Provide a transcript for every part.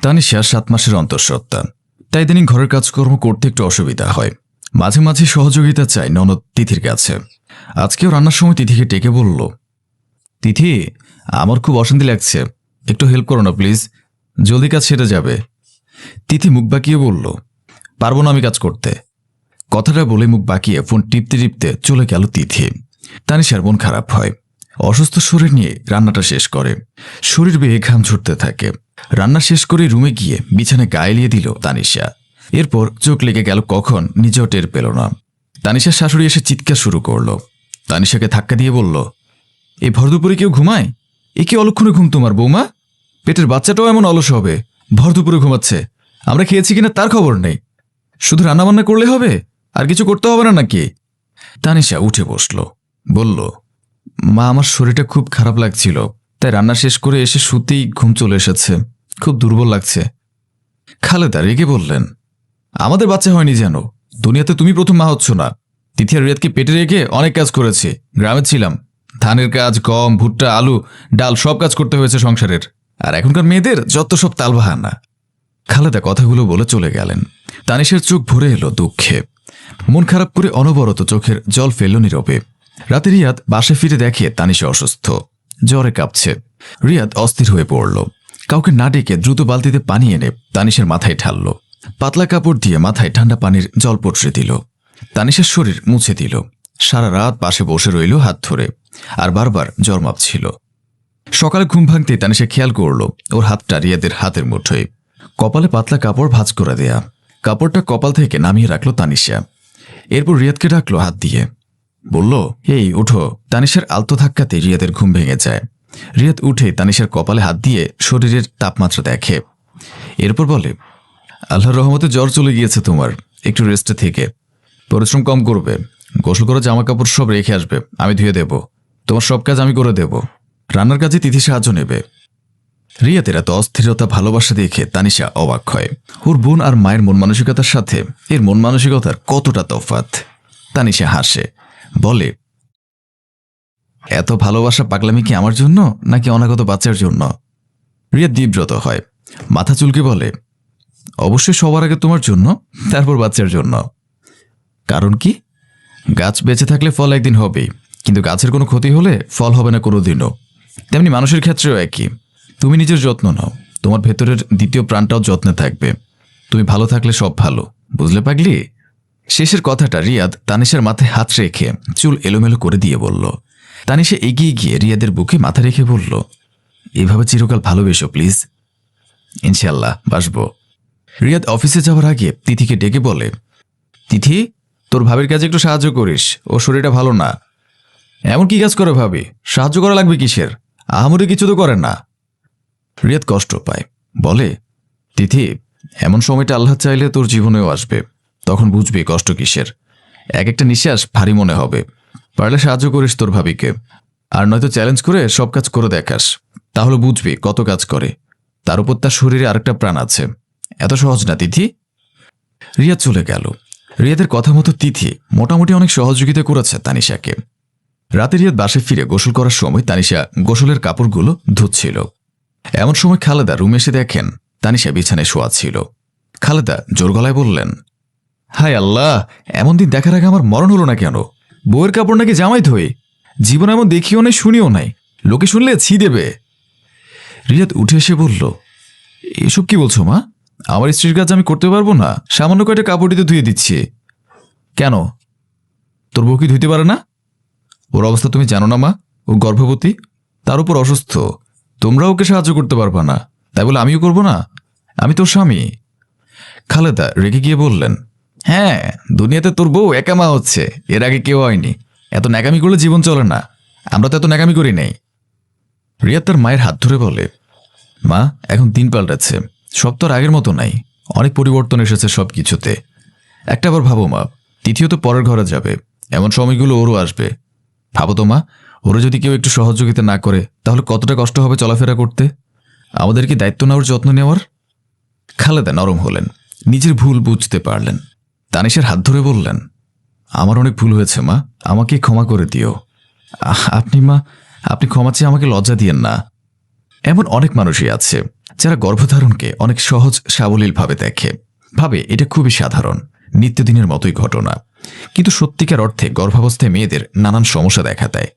তানিশা 7 মাসের অন্তঃসত্ত্বা, তাই ইদানিং ঘরের কাজকর্ম করতে একটু অসুবিধা হয়। মাঝে মাঝে সহযোগিতা চাই ননদ তিথির কাছে। আজকেও রান্নার সময় তিথিকে ডেকে বলল, তিথি, আমার খুব অশান্তি লাগছে, একটু হেল্প করো না প্লিজ, জলদি কাজ সেরে যাবে। তিথি মুখ বাঁকিয়ে বলল, পারবো না আমি কাজ করতে। কথাটা বলে মুখ বাঁকিয়ে ফোন টিপতে টিপতে চলে গেল তিথি। তানিশার মন খারাপ হয়। অসুস্থ শরীর নিয়ে রান্নাটা শেষ করে। শরীর বেয়ে ঘাম ঝরতে থাকে। রান্না শেষ করে রুমে গিয়ে বিছানায় গায়ে লিয়ে দিল তানিশা। এরপর চোখ লেগে গেল কখন, নিজেও টের পেল না। তানিশার শাশুড়ি এসে চিৎকার শুরু করলো। তানিশাকে ধাক্কা দিয়ে বলল, এই ভর দুপুরে কেউ ঘুমায়? এ কি অলক্ষণে ঘুম তোমার বৌমা? পেটের বাচ্চাটাও এমন অলস হবে, ভর দুপুরে ঘুমাচ্ছে। আমরা খেয়েছি কিনা তার খবর নেই। শুধু রান্নাবান্না করলে হবে, আর কিছু করতে হবে না নাকি? তানিশা উঠে বসল, বলল, মা, আমার শরীরটা খুব খারাপ লাগছিল, তাই রান্না শেষ করে এসে শুতেই ঘুম চলে এসেছে, খুব দুর্বল লাগছে। খালেদা রেগে বললেন, আমাদের বাচ্চা হয়নি যেন, দুনিয়াতে তুমি প্রথম মা হচ্ছ না। তিথি আর রিয়াদকে পেটে রেখে অনেক কাজ করেছি, গ্রামে ছিলাম, ধানের কাজ, গম, ভুট্টা, আলু, ডাল সব কাজ করতে হয়েছে সংসারের। আর এখনকার মেয়েদের যত সব তালবাহানা। খালেদা কথাগুলো বলে চলে গেলেন। তানিশের চোখ ভরে এলো দুঃখে। মন খারাপ করে অনবরত চোখের জল ফেলল নীরবে। রাতে রিয়াদ বাসে ফিরে দেখে তানিশা অসুস্থ, জ্বরে কাঁপছে। রিয়াদ অস্থির হয়ে পড়ল। কাউকে না ডেকে দ্রুত বালতিতে পানি এনে তানিশের মাথায় ঢালল। পাতলা কাপড় দিয়ে মাথায় ঠান্ডা পানির জল পটরে দিল। তানিশের শরীর মুছে দিল। সারা রাত পাশে বসে রইল হাত ধরে, আর বারবার জ্বর মাপছিল। সকালে ঘুম ভাঙতে তানিশা খেয়াল করল ওর হাতটা রিয়াদের হাতের মুঠোয়, কপালে পাতলা কাপড় ভাঁজ করে দেয়া। কাপড়টা কপাল থেকে নামিয়ে রাখল তানিশা। এরপর রিয়াদকে ডাকলো হাত দিয়ে, বলল, এই উঠো। তানিশার আলতো ধাক্কাতে রিয়াদের ঘুম ভেঙে যায়। রিয়াদ উঠে তানিশার কপালে হাত দিয়ে শরীরের তাপমাত্রা দেখে। এরপর বলে, আল্লাহর রহমতে জ্বর চলে গিয়েছে তোমার, একটু রেস্টে থেকে পরিশ্রম কম করবে, গোসল করে জামা কাপড় সব রেখে আসবে, আমি ধুয়ে দেব। তোমার সব কাজ আমি করে দেব। রান্নার কাজে তিথি সাহায্য নেবে। রিয়াদের এত অস্থিরতা ভালোবাসা দেখে তানিশা অবাক হয়। ওর বোন আর মায়ের মন মানসিকতার সাথে এর মন মানসিকতার কতটা তফাৎ। তানিশা হাসে, বলে, এত ভালোবাসা পাগলামি কি আমার জন্য নাকি অনাগত বাচ্চার জন্য? রিয়াদ বিব্রত হয়, মাথা চুলকে বলে, অবশ্যই সবার আগে তোমার জন্য, তারপর বাচ্চার জন্য। কারণ কি? গাছ বেঁচে থাকলে ফল একদিন হবেই, কিন্তু গাছের কোনো ক্ষতি হলে ফল হবে না কোনোদিনও। তেমনি মানুষের ক্ষেত্রেও একই। তুমি নিজের যত্ন নাও, তোমার ভেতরের দ্বিতীয় প্রাণটাও যত্নে থাকবে। তুমি ভালো থাকলে সব ভালো, বুঝলে পাগলি? শেষের কথাটা রিয়াদ তানিশার মাথায় হাত রেখে চুল এলোমেলো করে দিয়ে বলল। তানিশা এগিয়ে গিয়ে রিয়াদের বুকে মাথা রেখে বলল, এভাবে চিরকাল ভালোবেসো প্লিজ। ইনশাল্লাহ বাসবো। রিয়াদ অফিসে যাওয়ার আগে তিথিকে ডেকে বলে, তিথি, তোর ভাবির কাজে একটু সাহায্য করিস, ও শরীরটা ভালো না। এমন কি কাজ করে ভাবি? সাহায্য করা লাগবে কিসের? আহামরি কিছু তো করে না। রিয়াদ কষ্ট পায়, বলে, তিথি, এমন সময়টা আল্লাহ চাইলে তোর জীবনেও আসবে, তখন বুঝবি কষ্ট কিসের। এক একটা নিঃশ্বাস ভারী মনে হবে। পারলে সাহায্য করিস তোর ভাবিকে, আর নয়তো চ্যালেঞ্জ করে সব কাজ করে দেখাস, তাহলে বুঝবি কত কাজ করে। তার উপর তার শরীরে আরেকটা প্রাণ আছে, এত সহজ না তিথি। রিয়াদ চলে গেল। রিয়াদের কথা মতো তিথি মোটামুটি অনেক সহযোগিতা করেছে তানিশাকে। রাতে রিয়াদ বাসে ফিরে গোসল করার সময় তানিশা গোসলের কাপড়গুলো ধুচ্ছিল। এমন সময় খালেদা রুমে এসে দেখেন তানিশা বিছানায় শোয়া ছিল। খালেদা জোর গলায় বললেন, হায় আল্লাহ, এমন দিন দেখার আগে আমার মরণ হলো না কেন? বউয়ের কাপড় নাকি জামাই ধোয়? জীবন এমন দেখিও নাই, শুনিও নাই, লোকে শুনলে ছি দেবে। রিয়াদ উঠে এসে বলল, এসব কি বলছো মা? আমার স্ত্রীর কাজ আমি করতে পারবো না? সামান্য কয়টা কাপড় দিতে ধুয়ে দিচ্ছি। কেন, তোর বউ কি ধুইতে পারে না? ওর অবস্থা তুমি জানো না মা? ও গর্ভবতী, তার উপর অসুস্থ। তোমরা ওকে সাহায্য করতে পারবা না, তাই বলে আমিও করব না? আমি তোর স্বামী। খালেদা রেগে গিয়ে বললেন, হ্যাঁ, দুনিয়াতে তোর বউ একা মা হচ্ছে, এর আগে কেউ হয়নি। এত ন্যাকামি করলে জীবন চলে না, আমরা তো এত ন্যাকামি করি নেই। রিয়াদ তার মায়ের হাত ধরে বলে, মা, এখন দিন পাল্টাচ্ছে, সব তো আর আগের মতো নাই, অনেক পরিবর্তন এসেছে সব কিছুতে। একটা বার ভাবো মা, তিথিও তো পরের ঘরে যাবে, এমন সময়গুলো ওরও আসবে। ভাবো তো মা, ওরা যদি কেউ একটু সহযোগিতা না করে তাহলে কতটা কষ্ট হবে চলাফেরা করতে। আমাদের কি দায়িত্ব নেওয়ার, যত্ন নেওয়ার? খালেদা নরম হলেন, নিজের ভুল বুঝতে পারলেন। তানিশের হাত ধরে বললেন, আমার অনেক ভুল হয়েছে মা, আমাকে ক্ষমা করে দিও। আপনি মা, আপনি ক্ষমা চেয়ে আমাকে লজ্জা দিয়েন না। এমন অনেক মানুষই আছে যারা গর্ভধারণকে অনেক সহজ সাবলীলভাবে দেখে, ভাবে এটা খুবই সাধারণ, নিত্যদিনের মতোই ঘটনা। কিন্তু সত্যিকার অর্থে গর্ভাবস্থায় মেয়েদের নানান সমস্যা দেখা দেয়।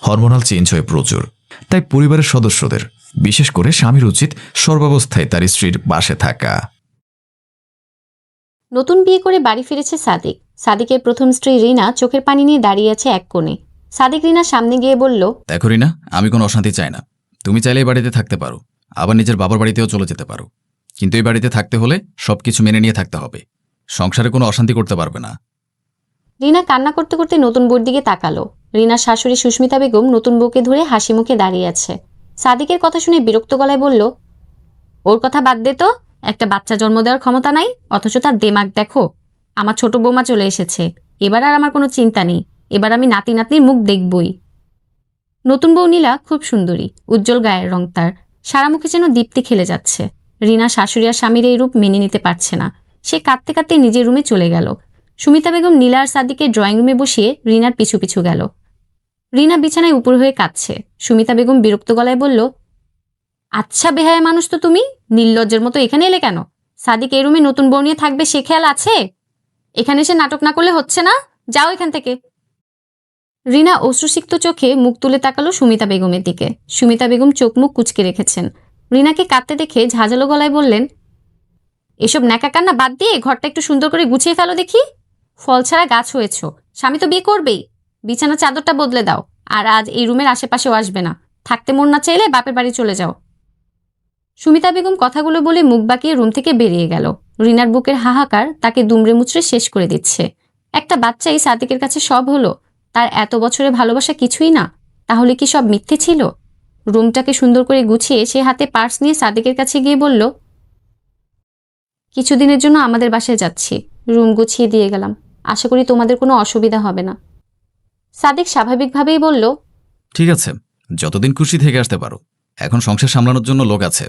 হরমোনাল চেঞ্জ হয় প্রচুর। তাই পরিবারের সদস্যদের, বিশেষ করে স্বামীর উচিত সর্বাবস্থায় তার স্ত্রীর পাশে থাকা। নতুন বিয়ে করে বাড়ি ফিরেছে সাদিক। সাদিকের প্রথম স্ত্রী রিনা চোখের পানি নিয়ে দাঁড়িয়ে আছে এক কোণে। সাদিক রিনার সামনে গিয়ে বলল, দেখো রিনা, আমি কোনো অশান্তি চাই না। তুমি চাইলে এই বাড়িতে থাকতে পারো, আবার নিজের বাবার বাড়িতেও চলে যেতে পারো। কিন্তু এই বাড়িতে থাকতে হলে সবকিছু মেনে নিয়ে থাকতে হবে। সংসারে কোনো অশান্তি করতে পারবে না। রিনা কান্না করতে করতে নতুন বউর দিকে তাকালো। রিনার শাশুড়ি সুস্মিতা বেগম নতুন বউকে ধরে হাসি মুখে দাঁড়িয়ে আছে। সাদিকের কথা শুনে বিরক্ত গলায় বলল, ওর কথা বাদ দে তো, একটা বাচ্চা জন্ম দেওয়ার ক্ষমতা নাই, অথচ তার দেমাগ দেখো। আমার ছোট বৌমা চলে এসেছে, এবার আর আমার কোনো চিন্তা নেই, এবার আমি নাতি নাতনির মুখ দেখবই। নতুন বউ নীলা খুব সুন্দরী, উজ্জ্বল গায়ের রং তার, সারা মুখে যেন দীপ্তি খেলে যাচ্ছে। রিনা শাশুড়ি আর স্বামীর এই রূপ মেনে নিতে পারছে না। সে কাঁদতে কাঁদতে নিজের রুমে চলে গেল। সুমিতা বেগম নীলা আর সাদিকে ড্রয়িং রুমে বসিয়ে রিনার পিছু পিছু গেল। রিনা বিছানায় উপর হয়ে কাঁদছে। সুমিতা বেগম বিরক্ত গলায় বলল, আচ্ছা বেহায়া মানুষ তো তুমি, নির্লজ্জের মতো এখানে এলে কেন? সাদিক এই রুমে নতুন বউ নিয়ে থাকবে সে খেয়াল আছে? এখানে এসে নাটক না করলে হচ্ছে না, যাও এখান থেকে। রিনা অশ্রুসিক্ত চোখে মুখ তুলে তাকালো সুমিতা বেগমের দিকে। সুমিতা বেগম চোখ মুখ কুঁচকে রেখেছেন। রিনাকে কাঁদতে দেখে ঝাঁঝালো গলায় বললেন, এসব ন্যাকা কান্না বাদ দিয়ে ঘরটা একটু সুন্দর করে গুছিয়ে ফেলো দেখি। ফল ছাড়া গাছ হয়েছ, স্বামী তো বিয়ে করবেই। বিছানার চাদরটা বদলে দাও, আর আজ এই রুমের আশেপাশেও আসবে না। থাকতে মন না চাইলে বাপের বাড়ি চলে যাও। সুমিতা বেগম কথাগুলো বলে মুখ বাঁকিয়ে রুম থেকে বেরিয়ে গেল। রিনার বুকের হাহাকার তাকে দুমড়ে মুচড়ে শেষ করে দিচ্ছে। একটা বাচ্চাই সাদিকের কাছে সব হলো, তার এত বছরের ভালোবাসা কিছুই না? তাহলে কি সব মিথ্যে ছিল? রুমটাকে সুন্দর করে গুছিয়ে সে হাতে পার্স নিয়ে সাদিকের কাছে গিয়ে বলল, কিছুদিনের জন্য আমাদের বাসায় যাচ্ছি, রুম গুছিয়ে দিয়ে গেলাম, আশা করি তোমাদের কোনো অসুবিধা হবে না। সাদিক স্বাভাবিকভাবেই বলল, ঠিক আছে, যতদিন খুশি থেকে আসতে পারো, এখন সংসার সামলানোর জন্য লোক আছে।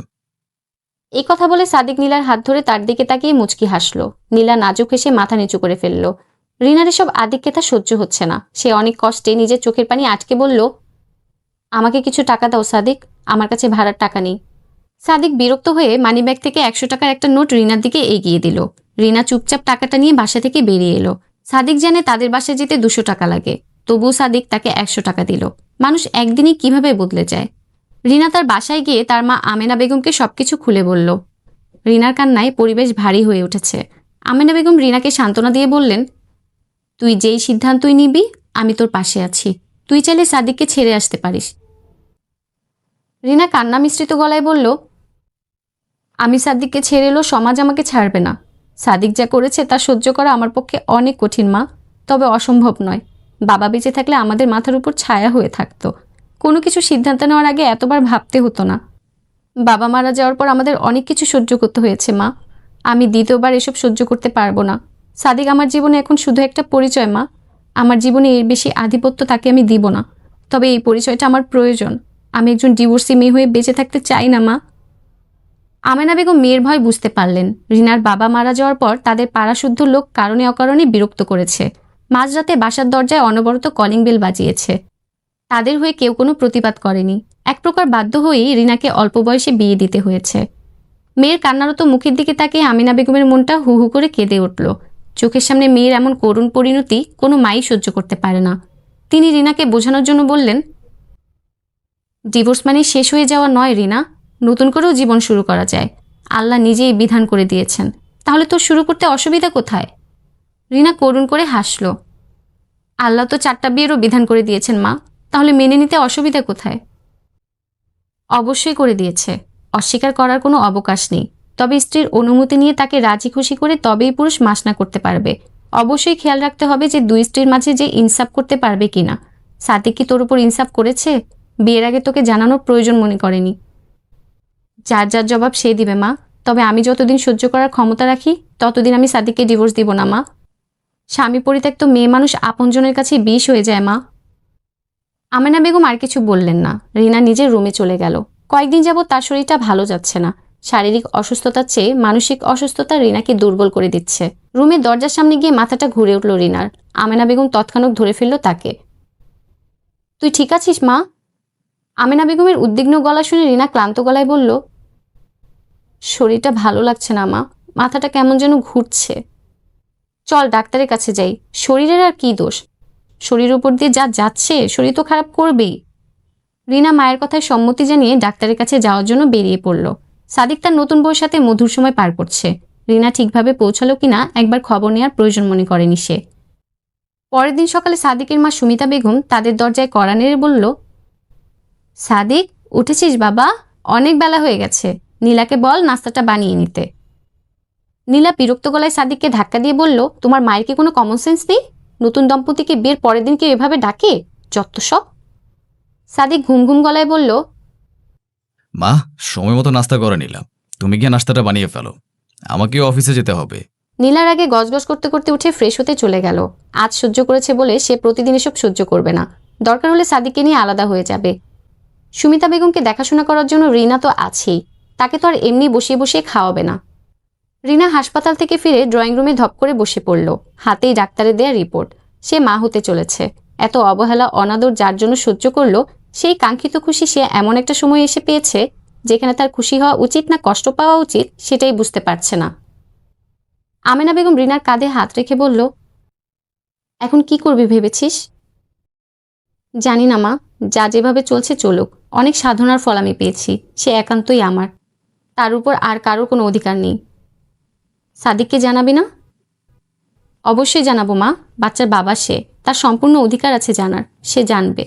এই কথা বলে সাদিক নীলার হাত ধরে তার দিকে তাকিয়ে মুচকি হাসল। নীলা নাজুক হেসে মাথা নিচু করে ফেলল। রিনার এসব আদিক্যতা সহ্য হচ্ছে না। সে অনেক কষ্টে নিজের চোখের পানি আটকে বলল, আমাকে কিছু টাকা দাও সাদিক, আমার কাছে ভাড়ার টাকা নেই। সাদিক বিরক্ত হয়ে মানিব্যাগ থেকে 100 টাকার একটা নোট রিনার দিকে এগিয়ে দিল। রিনা চুপচাপ টাকাটা নিয়ে বাসা থেকে বেরিয়ে এলো। সাদিক জানে তাদের বাসায় যেতে 200 টাকা লাগে, তবুও সাদিক তাকে 100 টাকা দিল। মানুষ একদিনই কিভাবে বদলে যায়। রিনা তার বাসায় গিয়ে তার মা আমেনা বেগমকে সবকিছু খুলে বলল। রিনার কান্নায় পরিবেশ ভারী হয়ে উঠেছে। আমেনা বেগম রিনাকে সান্ত্বনা দিয়ে বললেন, তুই যেই সিদ্ধান্তই নিবি আমি তোর পাশে আছি, তুই চাইলে সাদিককে ছেড়ে আসতে পারিস। রিনা কান্না মিশ্রিত গলায় বলল, আমি সাদিককে ছেড়ে এলো সমাজ আমাকে ছাড়বে না। সাদিক যা করেছে তা সহ্য করা আমার পক্ষে অনেক কঠিন মা, তবে অসম্ভব নয়। বাবা বেঁচে থাকলে আমাদের মাথার উপর ছায়া হয়ে থাকতো, কোনো কিছু সিদ্ধান্ত নেওয়ার আগে এতবার ভাবতে হতো না। বাবা মারা যাওয়ার পর আমাদের অনেক কিছু সহ্য করতে হয়েছে মা, আমি দ্বিতীয়বার এসব সহ্য করতে পারবো না। সাদিক আমার জীবনে এখন শুধু একটা পরিচয় মা, আমার জীবনে এর বেশি আধিপত্য তাকে আমি দিব না। তবে এই পরিচয়টা আমার প্রয়োজন, আমি একজন ডিভোর্সি মেয়ে হয়ে বেঁচে থাকতে চাই না মা। আমেনা বেগম মেয়ের ভয় বুঝতে পারলেন। রিনার বাবা মারা যাওয়ার পর তাদের পাড়াশুদ্ধ লোক কারণে অকারণে বিরক্ত করেছে। মাঝরাতে বাসার দরজায় অনবরত কলিং বেল বাজিয়েছে। তাদের হয়ে কেউ কোনো প্রতিবাদ করেনি। এক প্রকার বাধ্য হয়েই রিনাকে অল্প বয়সে বিয়ে দিতে হয়েছে। মেয়ের কান্নারত মুখের দিকে তাকিয়ে আমিনা বেগমের মনটা হু হু করে কেঁদে উঠল। চোখের সামনে মেয়ের এমন করুণ পরিণতি কোনো মাই সহ্য করতে পারে না। তিনি রিনাকে বোঝানোর জন্য বললেন, ডিভোর্স মানে শেষ হয়ে যাওয়া নয় রিনা, নতুন করেও জীবন শুরু করা যায়। আল্লাহ নিজেই বিধান করে দিয়েছেন, তাহলে তো শুরু করতে অসুবিধা কোথায়? রিনা করুণ করে হাসল। আল্লাহ তো 4টা বিয়েরও বিধান করে দিয়েছেন মা, তাহলে মেনে নিতে অসুবিধা কোথায়? অবশ্যই করে দিয়েছে, অস্বীকার করার কোনো অবকাশ নেই। তবে স্ত্রীর অনুমতি নিয়ে তাকে রাজি খুশি করে তবেই পুরুষ মাসনা করতে পারবে। অবশ্যই খেয়াল রাখতে হবে যে দুই স্ত্রীর মাঝে যে ইনসাফ করতে পারবে কিনা। সাদিক কি তোর উপর ইনসাফ করেছে? বিয়ের আগে তোকে জানানোর প্রয়োজন মনে করেনি। যার যার জবাব সে দিবে মা, তবে আমি যতদিন সহ্য করার ক্ষমতা রাখি ততদিন আমি সাদিককে ডিভোর্স দিব না মা। স্বামী পরিত্যক্ত মেয়ে মানুষ আপনজনের কাছে বিষ হয়ে যায় মা। আমেনা বেগম আর কিছু বললেন না। রিনা নিজের রুমে চলে গেল। কয়েকদিন যাবত তার শরীরটা ভালো যাচ্ছে না। শারীরিক অসুস্থতার চেয়ে মানসিক অসুস্থতা রিনাকে দুর্বল করে দিচ্ছে। রুমের দরজার সামনে গিয়ে মাথাটা ঘুরে উঠল রিনার। আমেনা বেগম তৎক্ষণাৎ ধরে ফেলল তাকে। তুই ঠিক আছিস মা? আমেনা বেগমের উদ্বিগ্ন গলা শুনে রিনা ক্লান্ত গলায় বলল, শরীরটা ভালো লাগছে না মা, মাথাটা কেমন যেন ঘুরছে। চল ডাক্তারের কাছে যাই। শরীরের আর কি দোষ, শরীরের উপর দিয়ে যা যাচ্ছে শরীর তো খারাপ করবেই। রিনা মায়ের কথায় সম্মতি জানিয়ে ডাক্তারের কাছে যাওয়ার জন্য বেরিয়ে পড়ল। সাদিক তার নতুন বউয়ের সাথে মধুর সময় পার করছে। রিনা ঠিকভাবে পৌঁছালো কিনা একবার খবর নেওয়ার প্রয়োজন মনে করেনি সে। পরের দিন সকালে সাদিকের মা সুমিতা বেগম তাদের দরজায় কড়া নেড়ে বলল, সাদিক, উঠেছিস বাবা? অনেক বেলা হয়ে গেছে, নীলাকে বল নাস্তাটা বানিয়ে নিতে। নীলা বিরক্ত গলায় সাদিককে ধাক্কা দিয়ে বলল, তোমার মায়ের কি কোনো কমন সেন্স নেই? নতুন দম্পতিকে বিয়ের পরের দিন কেউ এভাবে ডাকে? যত সব। সাদিক ঘুম ঘুম গলায় বলল, মা, সময় মতো নাস্তা করে নিলাম, তুমি গিয়ে নাস্তাটা বানিয়ে ফেলো, আমাকেও অফিসে যেতে হবে। নীলার আগে গজগজ করতে করতে উঠে ফ্রেশ হতে চলে গেল। আজ সহ্য করেছে বলে সে প্রতিদিন এসব সহ্য করবে না। দরকার হলে সাদিককে নিয়ে আলাদা হয়ে যাবে। সুমিতা বেগমকে দেখাশোনা করার জন্য রিনা তো আছেই, তাকে তো আর এমনি বসিয়ে বসিয়ে খাওয়াবে না। রিনা হাসপাতাল থেকে ফিরে ড্রয়িং রুমে ধপ করে বসে পড়ল। হাতেই ডাক্তারের দেয়া রিপোর্ট। সে মা হতে চলেছে। এত অবহেলা অনাদর যার জন্য সহ্য করলো, সেই কাঙ্ক্ষিত খুশি সে এমন একটা সময় এসে পেয়েছে যেখানে তার খুশি হওয়া উচিত না কষ্ট পাওয়া উচিত সেটাই বুঝতে পারছে না। আমেনা বেগম রিনার কাঁধে হাত রেখে বলল, এখন কি করবি ভেবেছিস? জানি না মা, যা যেভাবে চলছে চলুক। অনেক সাধনার ফল আমি পেয়েছি, সে একান্তই আমার, তার উপর আর কারোর কোনো অধিকার নেই। সাদিককে জানাবি না? অবশ্যই জানাবো মা, বাচ্চার বাবা সে, তার সম্পূর্ণ অধিকার আছে জানার, সে জানবে।